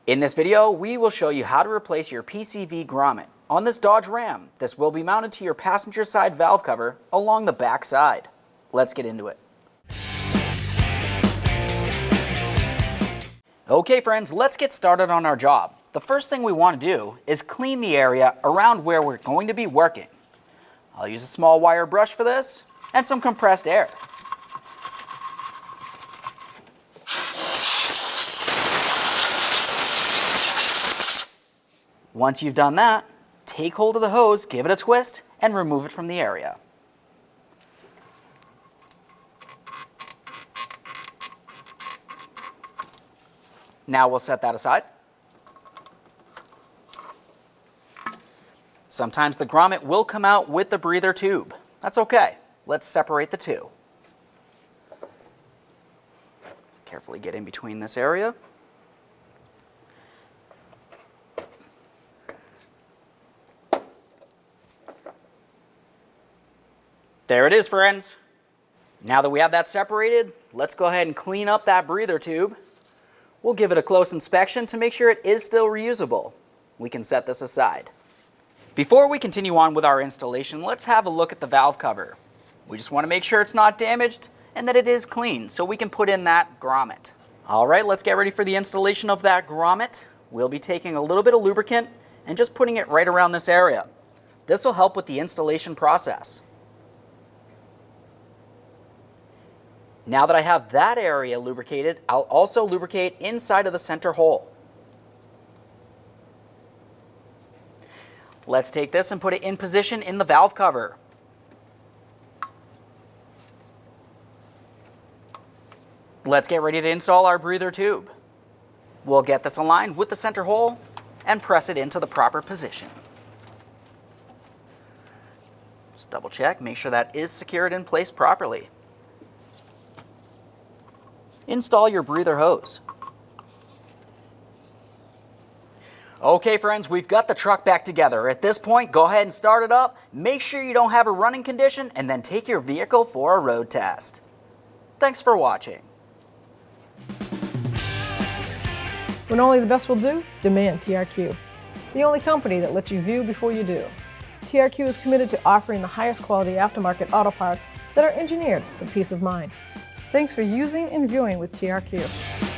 In this video, we will show you how to replace your PCV grommet on this Dodge Ram. This will be mounted to your passenger side valve cover along the back side. Let's get into it. Okay friends, let's get started on our job. The first thing we want to do is clean the area around where we're going to be working. I'll use a small wire brush for this and some compressed air. Once you've done that, take hold of the hose, give it a twist, and remove it from the area. Now we'll set that aside. Sometimes the grommet will come out with the breather tube. That's okay. Let's separate the two. Carefully get in between this area. There it is, friends. Now that we have that separated, let's go ahead and clean up that breather tube. We'll give it a close inspection to make sure it is still reusable. We can set this aside. Before we continue on with our installation, let's have a look at the valve cover. We just want to make sure it's not damaged and that it is clean so we can put in that grommet. All right, let's get ready for the installation of that grommet. We'll be taking a little bit of lubricant and just putting it right around this area. This will help with the installation process. Now that I have that area lubricated, I'll also lubricate inside of the center hole. Let's take this and put it in position in the valve cover. Let's get ready to install our breather tube. We'll get this aligned with the center hole and press it into the proper position. Just double check, make sure that is secured in place properly. Install your breather hose. Okay friends, we've got the truck back together. At this point, go ahead and start it up. Make sure you don't have a running condition and then take your vehicle for a road test. Thanks for watching. When only the best will do, demand TRQ. The only company that lets you view before you do. TRQ is committed to offering the highest quality aftermarket auto parts that are engineered for peace of mind. Thanks for using and viewing with TRQ.